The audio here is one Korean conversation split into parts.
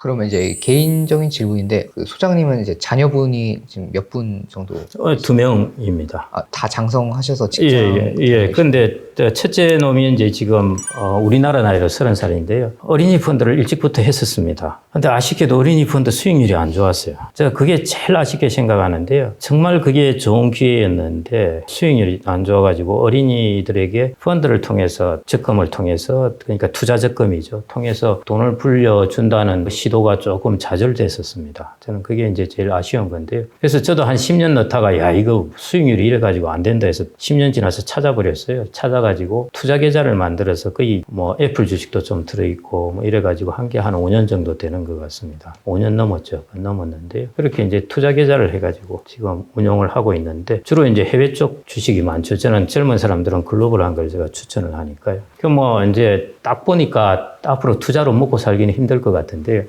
그러면 이제 개인적인 질문인데 그 소장님은 이제 자녀분이 지금 몇 분 정도? 2명입니다. 다 장성하셔서 예, 직장. 근데 첫째 놈이 이제 지금 우리나라 나이로 30살인데요. 어린이 펀드를 일찍부터 했었습니다. 근데 아쉽게도 어린이 펀드 수익률이 안 좋았어요. 제가 그게 제일 아쉽게 생각하는데요. 정말 그게 좋은 기회였는데 수익률이 안 좋아가지고 어린이들에게 펀드를 통해서 적금을 통해서, 그러니까 투자 적금이죠. 통해서 돈을 불려준다는 시도가 조금 좌절됐었습니다. 저는 그게 이제 제일 아쉬운 건데요. 그래서 저도 한 10년 넣다가 야 이거 수익률이 이래가지고 안 된다 해서 10년 지나서 찾아버렸어요. 찾아가지고 투자 계좌를 만들어서 거의 뭐 애플 주식도 좀 들어있고 뭐 이래가지고 한 게 한 5년 정도 되는 것 같습니다. 5년 넘었죠. 넘었는데요. 그렇게 이제 투자 계좌를 해가지고 지금 운용을 하고 있는데 주로 이제 해외 쪽 주식이 많죠. 저는 젊은 사람들은 글로벌한 걸 제가 추천을 하니까요. 그 뭐 이제 딱 보니까 앞으로 투자로 먹고 살기는 힘들 것 같은데요.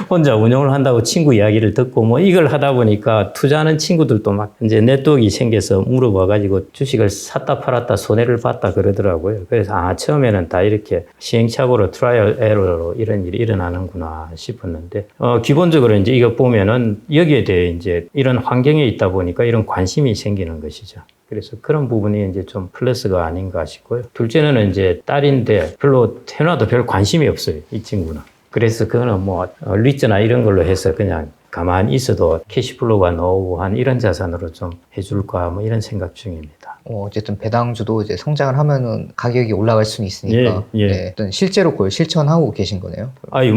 혼자 운영을 한다고 친구 이야기를 듣고 뭐 이걸 하다 보니까 투자하는 친구들도 막 이제 네트워크가 생겨서 물어봐가지고 주식을 샀다 팔았다 손해를 봤다 그러더라고요. 그래서 처음에는 다 이렇게 시행착오로 트라이얼 에러로 이런 일이 일어나는구나 싶었는데 기본적으로 이제 이거 보면은 여기에 대해 이제 이런 환경에 있다 보니까 이런 관심이 생기는 것이죠. 그래서 그런 부분이 이제 좀 플러스가 아닌가 싶고요. 둘째는 이제 딸인데 별로 태어나도 별 관심이 없어요, 이 친구는. 그래서 그거는 뭐 리츠나 이런 걸로 해서 그냥 가만히 있어도 캐시플로우가 나오고 한 이런 자산으로 좀 해줄까 뭐 이런 생각 중입니다. 어쨌든 배당주도 이제 성장을 하면은 가격이 올라갈 수는 있으니까. 예. 네, 어떤 실제로 그걸 실천하고 계신 거네요.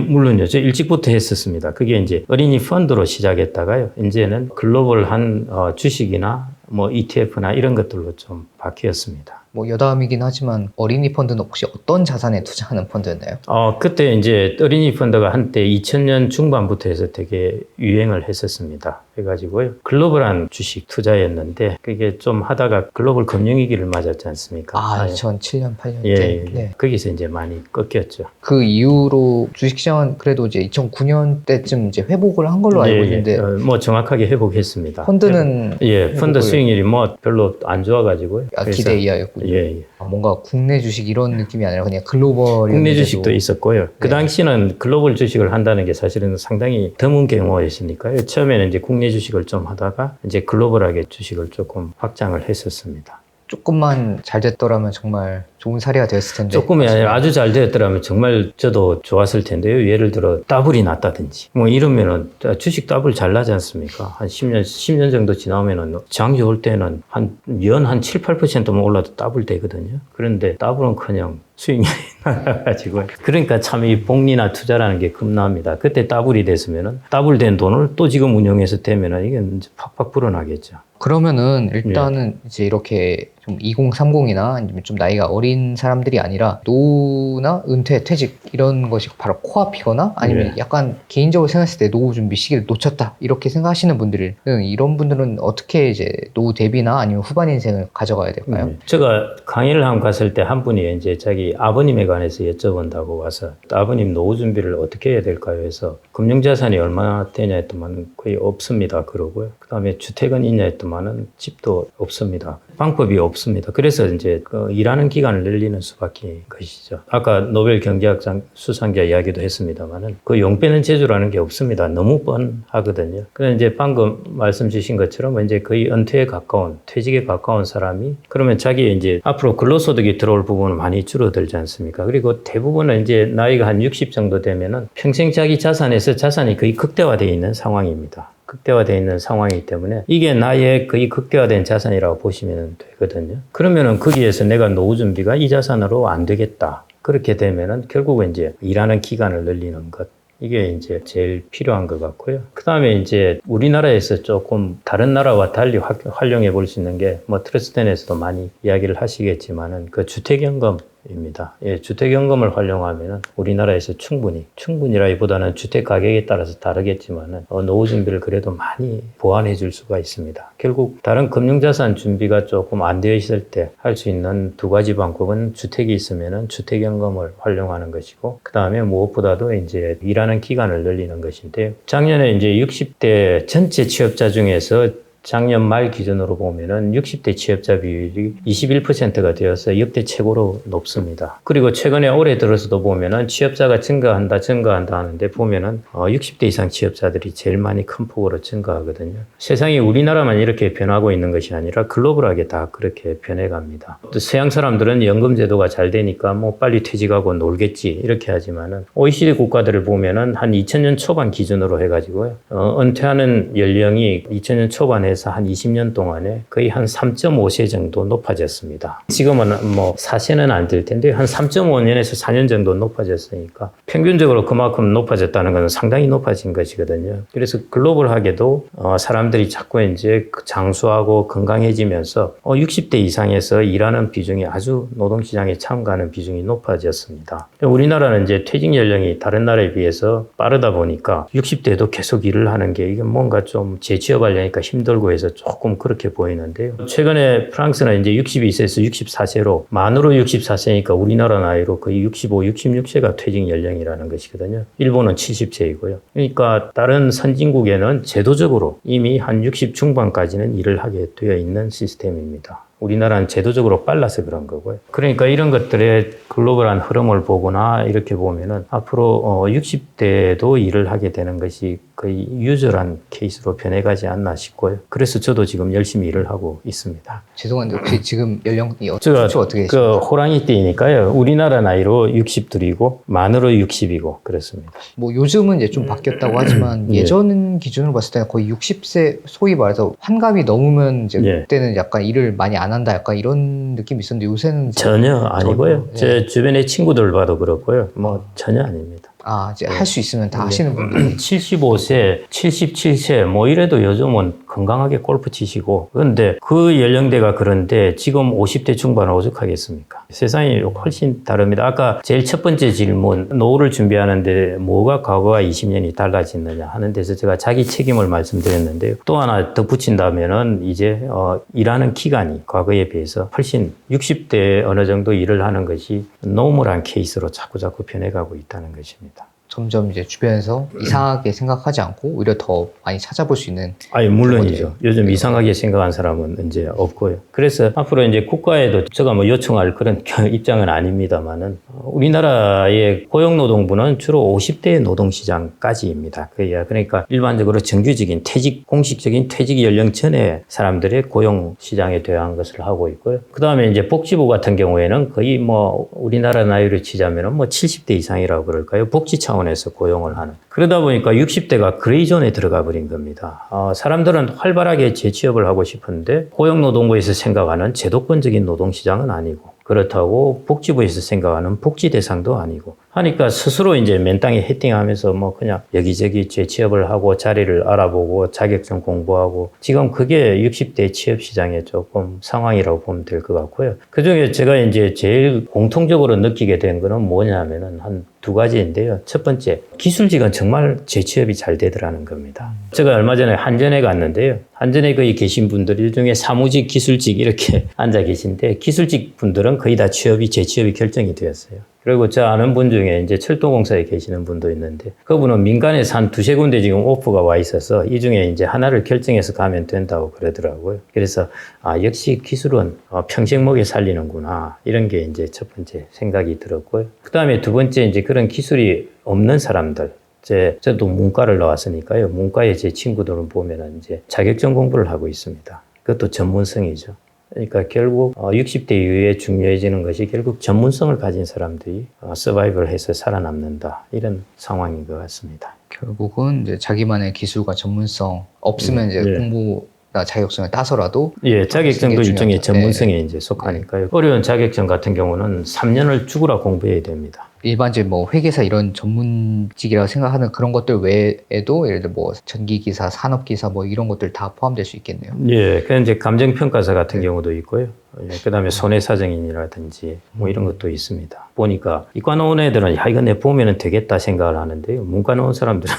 물론요. 저 일찍부터 했었습니다. 그게 이제 어린이 펀드로 시작했다가요. 이제는 글로벌한 주식이나 뭐 ETF나 이런 것들로 좀 바뀌었습니다. 뭐 여담이긴 하지만 어린이 펀드는 혹시 어떤 자산에 투자하는 펀드였나요? 그때 이제 어린이 펀드가 한때 2000년 중반부터 해서 되게 유행을 했었습니다. 그래가지고요. 글로벌한 주식 투자였는데 그게 좀 하다가 글로벌 금융위기를 맞았지 않습니까? 2007년, 8년 예, 때. 예. 네. 거기서 이제 많이 꺾였죠. 그 이후로 주식시장은 그래도 이제 2009년 때쯤 이제 회복을 한 걸로 알고 있는데. 뭐 정확하게 회복했습니다. 펀드는 펀드 수익률이 뭐 별로 안 좋아가지고요. 기대 이하였군요. 예. 뭔가 국내 주식 이런 느낌이 아니라 그냥 글로벌. 국내 주식도 있었고요. 그 네. 당시는 글로벌 주식을 한다는 게 사실은 상당히 드문 경우였으니까요. 처음에는 이제 국내 주식을 좀 하다가 이제 글로벌하게 주식을 조금 확장을 했었습니다. 조금만 잘 됐더라면 정말 좋은 사례가 되었을 텐데. 조금이 아니라 아주 잘 되었더라면 정말 저도 좋았을 텐데요. 예를 들어 더블이 났다든지 뭐 이러면은 주식 더블 잘 나지 않습니까? 한 10년 정도 지나면은 장기 올 때는 연 한 7, 8%만 올라도 더블 되거든요. 그런데 더블은커녕 수익률이 나가지고 그러니까 참 이 복리나 투자라는 게 겁납니다. 그때 더블이 됐으면은 더블 된 돈을 또 지금 운용해서 되면은 이게 팍팍 불어나겠죠. 그러면은 일단은 이제 이렇게 좀 2030이나 아니면 좀 나이가 어린 사람들이 아니라 노후나 은퇴, 퇴직 이런 것이 바로 코앞이거나 아니면 약간 개인적으로 생각했을 때 노후 준비 시기를 놓쳤다 이렇게 생각하시는 분들은 이런 분들은 어떻게 이제 노후 대비나 아니면 후반 인생을 가져가야 될까요? 제가 강의를 한번 갔을 때 한 분이 이제 자기 아버님에 관해서 여쭤본다고 와서 아버님 노후 준비를 어떻게 해야 될까요? 해서 금융자산이 얼마나 되냐 했더만 거의 없습니다. 그러고요. 그 다음에 주택은 있냐 했더만은 집도 없습니다. 방법이 없습니다. 그래서 이제 일하는 기간을 늘리는 수밖에 것이죠. 아까 노벨 경제학상 수상자 이야기도 했습니다만은 그 용 빼는 재주라는 게 없습니다. 너무 뻔하거든요. 그래서 이제 방금 말씀 주신 것처럼 이제 거의 은퇴에 가까운, 퇴직에 가까운 사람이 그러면 자기 이제 앞으로 근로소득이 들어올 부분은 많이 줄어들지 않습니까? 그리고 대부분은 이제 나이가 한 60 정도 되면은 평생 자기 자산에서 자산이 거의 극대화되어 있는 상황입니다. 극대화되어 있는 상황이기 때문에 이게 나의 거의 극대화된 자산이라고 보시면 되거든요. 그러면은 거기에서 내가 노후 준비가 이 자산으로 안 되겠다. 그렇게 되면은 결국은 이제 일하는 기간을 늘리는 것. 이게 이제 제일 필요한 것 같고요. 그 다음에 이제 우리나라에서 조금 다른 나라와 달리 활용해 볼 수 있는 게 뭐 트러스트엔에서도 많이 이야기를 하시겠지만은 그 주택연금입니다. 주택연금을 활용하면은 우리나라에서 충분히라기보다는 주택 가격에 따라서 다르겠지만은 노후 준비를 그래도 많이 보완해 줄 수가 있습니다. 결국 다른 금융자산 준비가 조금 안 되어 있을 때 할 수 있는 두 가지 방법은 주택이 있으면은 주택연금을 활용하는 것이고 그 다음에 무엇보다도 이제 일하는 기간을 늘리는 것인데 작년에 이제 60대 전체 취업자 중에서 작년 말 기준으로 보면은 60대 취업자 비율이 21%가 되어서 역대 최고로 높습니다. 그리고 최근에 올해 들어서도 보면은 취업자가 증가한다 하는데 보면은 60대 이상 취업자들이 제일 많이 큰 폭으로 증가하거든요. 세상이 우리나라만 이렇게 변하고 있는 것이 아니라 글로벌하게 다 그렇게 변해갑니다. 또 서양 사람들은 연금 제도가 잘 되니까 뭐 빨리 퇴직하고 놀겠지 이렇게 하지만은 OECD 국가들을 보면은 한 2000년 초반 기준으로 해가지고요. 은퇴하는 연령이 2000년 초반에서 한 20년 동안에 거의 한 3.5세 정도 높아졌습니다. 지금은 뭐 4세는 안 될 텐데 한 3.5년에서 4년 정도 높아졌으니까 평균적으로 그만큼 높아졌다는 것은 상당히 높아진 것이거든요. 그래서 글로벌하게도 사람들이 자꾸 이제 장수하고 건강해지면서 60대 이상에서 일하는 비중이 아주 노동시장에 참가하는 비중이 높아졌습니다. 우리나라는 이제 퇴직 연령이 다른 나라에 비해서 빠르다 보니까 60대도 계속 일을 하는 게 이게 뭔가 좀 재취업하려니까 힘들고 해서 조금 그렇게 보이는데요. 최근에 프랑스는 이제 62세에서 64세로 만으로 64세니까 우리나라 나이로 거의 65, 66세가 퇴직 연령이라는 것이거든요. 일본은 70세이고요. 그러니까 다른 선진국에는 제도적으로 이미 한 60 중반까지는 일을 하게 되어 있는 시스템입니다. 우리나라는 제도적으로 빨라서 그런 거고요. 그러니까 이런 것들의 글로벌한 흐름을 보거나 이렇게 보면은 앞으로 60대도 일을 하게 되는 것이 거의 유절한 케이스로 변해가지 않나 싶고요. 그래서 저도 지금 열심히 일을 하고 있습니다. 죄송한데 혹시 지금 연령이 제가 어떻게 되십니까? 그 호랑이 띠니까요. 우리나라 나이로 60둘이고 만으로 60이고 그렇습니다. 뭐 요즘은 이제 좀 바뀌었다고 하지만 예전 기준으로 봤을 때는 거의 60세 소위 말해서 환갑이 넘으면 이제 그때는 약간 일을 많이 안 한다 약간 이런 느낌이 있었는데 요새는 전혀 아니고요. 제 주변의 친구들 봐도 그렇고요. 뭐 전혀 아닙니다. 이제 할 수 있으면 다 하시는 분들이 75세, 77세 뭐 이래도 요즘은 건강하게 골프 치시고 그런데 그 연령대가 그런데 지금 50대 중반을 오죽하겠습니까? 세상이 훨씬 다릅니다. 아까 제일 첫 번째 질문 노후를 준비하는데 뭐가 과거와 20년이 달라졌느냐 하는 데서 제가 자기 책임을 말씀드렸는데요. 또 하나 덧붙인다면은 이제 일하는 기간이 과거에 비해서 훨씬 60대 어느 정도 일을 하는 것이 노멀한 케이스로 자꾸 변해가고 있다는 것입니다. 점점 이제 주변에서 이상하게 생각하지 않고 오히려 더 많이 찾아볼 수 있는. 아니, 물론이죠. 요즘 이상하게 생각한 사람은 이제 없고요. 그래서 앞으로 이제 국가에도 제가 뭐 요청할 그런 입장은 아닙니다만은 우리나라의 고용노동부는 주로 50대 노동시장까지입니다. 그러니까 일반적으로 정규직인 공식적인 퇴직 연령 전에 사람들의 고용시장에 대한 것을 하고 있고요. 그 다음에 이제 복지부 같은 경우에는 거의 뭐 우리나라 나이로 치자면은 뭐 70대 이상이라고 그럴까요? 복지 차원에서 고용을 하는. 그러다 보니까 60대가 그레이존에 들어가 버린 겁니다. 사람들은 활발하게 재취업을 하고 싶은데 고용노동부에서 생각하는 제도권적인 노동시장은 아니고 그렇다고 복지부에서 생각하는 복지 대상도 아니고 하니까 스스로 이제 맨땅에 헤딩하면서 뭐 그냥 여기저기 재취업을 하고 자리를 알아보고 자격증 공부하고 지금 그게 60대 취업 시장의 조금 상황이라고 보면 될 것 같고요. 그 중에 제가 이제 제일 공통적으로 느끼게 된 거는 뭐냐면은 한 두 가지인데요. 첫 번째, 기술직은 정말 재취업이 잘 되더라는 겁니다. 제가 얼마 전에 한전에 갔는데요. 한전에 거기 계신 분들 중에 사무직, 기술직 이렇게 앉아 계신데 기술직 분들은 거의 다 재취업이 결정이 되었어요. 그리고 저 아는 분 중에 이제 철도공사에 계시는 분도 있는데 그분은 민간에서 한 두세 군데 지금 오프가 와 있어서 이 중에 이제 하나를 결정해서 가면 된다고 그러더라고요. 그래서 역시 기술은 평생 먹여 살리는구나 이런 게 이제 첫 번째 생각이 들었고요. 그 다음에 두 번째 이제 그런 기술이 없는 사람들. 저도 문과를 나왔으니까요. 문과에 제 친구들은 보면은 이제 자격증 공부를 하고 있습니다. 그것도 전문성이죠. 그러니까 결국 60대 이후에 중요해지는 것이 결국 전문성을 가진 사람들이 서바이벌 해서 살아남는다. 이런 상황인 것 같습니다. 결국은 이제 자기만의 기술과 전문성 없으면 이제 공부나 자격증을 따서라도 자격증도 일종의 전문성에 이제 속하니까요. 어려운 자격증 같은 경우는 3년을 죽으라 공부해야 됩니다. 일반적인 뭐 회계사 이런 전문직이라고 생각하는 그런 것들 외에도 예를 들어 뭐 전기기사, 산업기사 뭐 이런 것들 다 포함될 수 있겠네요. 그 이제 감정평가사 같은 경우도 있고요. 그 다음에 손해사정인이라든지 뭐 이런 것도 있습니다. 보니까 이과 나온 애들은 이거 내 보면은 되겠다 생각을 하는데요. 문과 나온 사람들은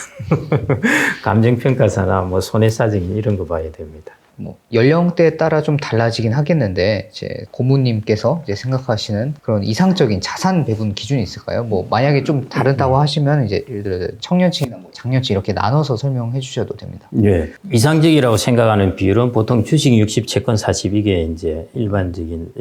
감정평가사나 뭐 손해사정인 이런 거 봐야 됩니다. 뭐 연령대에 따라 좀 달라지긴 하겠는데 이제 고모님께서 이제 생각하시는 그런 이상적인 자산 배분 기준이 있을까요? 뭐 만약에 좀 다르다고 하시면 이제 예를 들어 청년층이나 뭐 장년층 이렇게 나눠서 설명해 주셔도 됩니다. 예. 이상적이라고 생각하는 비율은 보통 주식 60, 채권 40 이게 이제 일반적인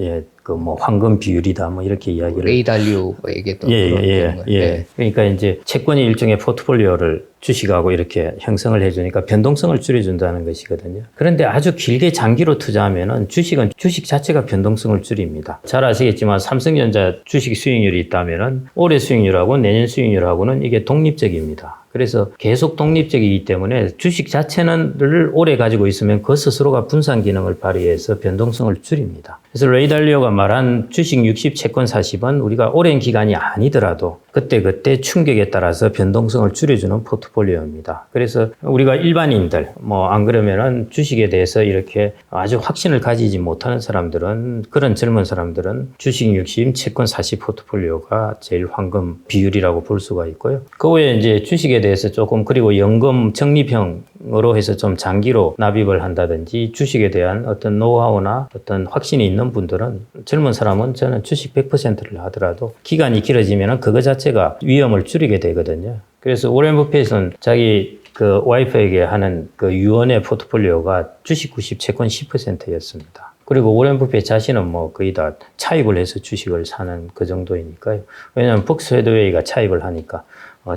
그 뭐 황금 비율이다 뭐 이렇게 이야기를 레이달리오가 얘기했던 그런 내용을. 네. 그러니까 이제 채권이 일종의 포트폴리오를 주식하고 이렇게 형성을 해주니까 변동성을 줄여준다는 것이거든요. 그런데 아주 길게 장기로 투자하면은 주식은 주식 자체가 변동성을 줄입니다. 잘 아시겠지만 삼성전자 주식 수익률이 있다면은 올해 수익률하고 내년 수익률하고는 이게 독립적입니다. 그래서 계속 독립적이기 때문에 주식 자체를 오래 가지고 있으면 그 스스로가 분산 기능을 발휘해서 변동성을 줄입니다. 그래서 레이달리오가 말한 주식 60, 채권 40은 우리가 오랜 기간이 아니더라도 그때그때 충격에 따라서 변동성을 줄여주는 포트폴리오입니다. 그래서 우리가 일반인들, 뭐 안 그러면은 주식에 대해서 이렇게 아주 확신을 가지지 못하는 사람들은, 그런 젊은 사람들은 주식 60, 채권 40 포트폴리오가 제일 황금 비율이라고 볼 수가 있고요. 그 외에 이제 주식에 대해서 조금, 그리고 연금 적립형으로 해서 좀 장기로 납입을 한다든지 주식에 대한 어떤 노하우나 어떤 확신이 있는 분들은, 젊은 사람은 저는 주식 100%를 하더라도 기간이 길어지면 그거 자체가 위험을 줄이게 되거든요. 그래서 오렌 버핏은 자기 그 와이프에게 하는 그 유언의 포트폴리오가 주식 90, 채권 10%였습니다. 그리고 오렌 버핏 자신은 뭐 거의 다 차입을 해서 주식을 사는 그 정도이니까요. 왜냐하면 벅스 헤드웨이가 차입을 하니까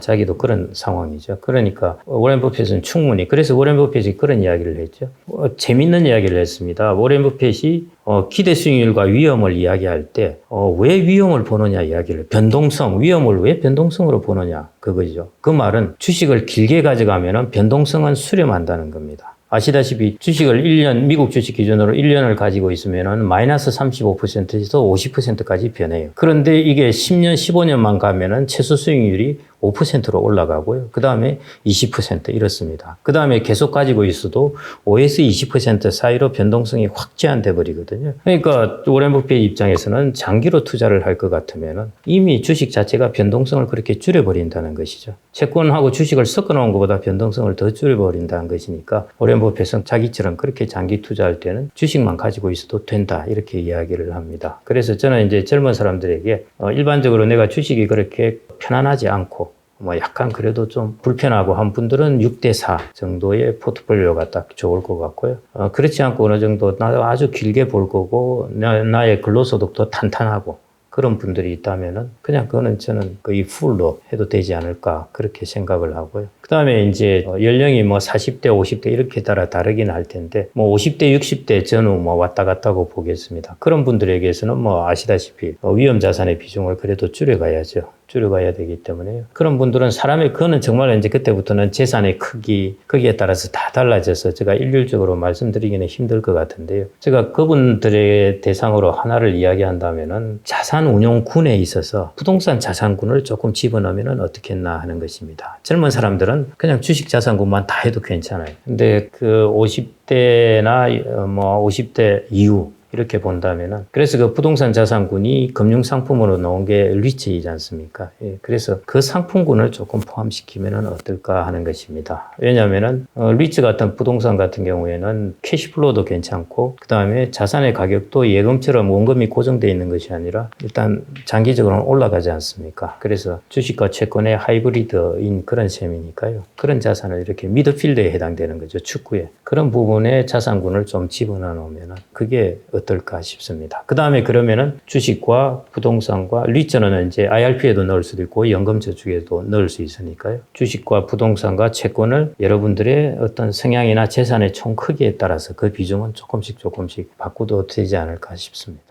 자기도 그런 상황이죠. 그러니까 오렌 버핏은 충분히, 그래서 오렌 버핏이 그런 이야기를 했죠. 재밌는 이야기를 했습니다. 오렌 버핏이 기대 수익률과 위험을 이야기할 때 왜 위험을 보느냐 이야기를, 변동성, 위험을 왜 변동성으로 보느냐 그거죠. 그 말은 주식을 길게 가져가면 변동성은 수렴한다는 겁니다. 아시다시피 주식을 1년, 미국 주식 기준으로 1년을 가지고 있으면 마이너스 35%에서 50%까지 변해요. 그런데 이게 10년, 15년만 가면은 최소 수익률이 5%로 올라가고요. 그 다음에 20% 이렇습니다. 그 다음에 계속 가지고 있어도 5에서 20% 사이로 변동성이 확 제한돼 버리거든요. 그러니까 오렌 버핏 입장에서는 장기로 투자를 할 것 같으면은 이미 주식 자체가 변동성을 그렇게 줄여버린다는 것이죠. 채권하고 주식을 섞어 놓은 것보다 변동성을 더 줄여버린다는 것이니까 오렌 버핏은 자기처럼 그렇게 장기 투자할 때는 주식만 가지고 있어도 된다 이렇게 이야기를 합니다. 그래서 저는 이제 젊은 사람들에게 일반적으로 내가 주식이 그렇게 편안하지 않고 뭐 약간 그래도 좀 불편하고 한 분들은 6대4 정도의 포트폴리오가 딱 좋을 것 같고요. 그렇지 않고 어느 정도 아주 길게 볼 거고 나의 근로소득도 탄탄하고 그런 분들이 있다면은 그냥 그거는 저는 거의 풀로 해도 되지 않을까 그렇게 생각을 하고요. 그 다음에 이제 연령이 뭐 40대, 50대 이렇게 따라 다르긴 할 텐데 뭐 50대, 60대 전후 뭐 왔다 갔다고 보겠습니다. 그런 분들에게서는 뭐 아시다시피 위험 자산의 비중을 그래도 줄여가야죠. 줄여가야 되기 때문에요. 그런 분들은 그거는 정말 이제 그때부터는 재산의 크기, 거기에 따라서 다 달라져서 제가 일률적으로 말씀드리기는 힘들 것 같은데요. 제가 그분들의 대상으로 하나를 이야기한다면은 자산운용군에 있어서 부동산 자산군을 조금 집어넣으면 어떻겠나 하는 것입니다. 젊은 사람들은 그냥 주식 자산군만 다 해도 괜찮아요. 근데 그 50대나 뭐 50대 이후 이렇게 본다면은, 그래서 그 부동산 자산군이 금융 상품으로 나온 게 리츠이지 않습니까? 예, 그래서 그 상품군을 조금 포함시키면 어떨까 하는 것입니다. 왜냐하면은 리츠 같은 부동산 같은 경우에는 캐시플로우도 괜찮고, 그 다음에 자산의 가격도 예금처럼 원금이 고정되어 있는 것이 아니라 일단 장기적으로는 올라가지 않습니까? 그래서 주식과 채권의 하이브리드인 그런 셈이니까요. 그런 자산을 이렇게 미드필드에 해당되는 거죠. 축구에. 그런 부분에 자산군을 좀 집어넣어 놓으면 그게 어떨까 싶습니다. 그 다음에 그러면은 주식과 부동산과 리츠는 이제 IRP에도 넣을 수도 있고 연금저축에도 넣을 수 있으니까요. 주식과 부동산과 채권을 여러분들의 어떤 성향이나 재산의 총 크기에 따라서 그 비중은 조금씩 바꿔도 되지 않을까 싶습니다.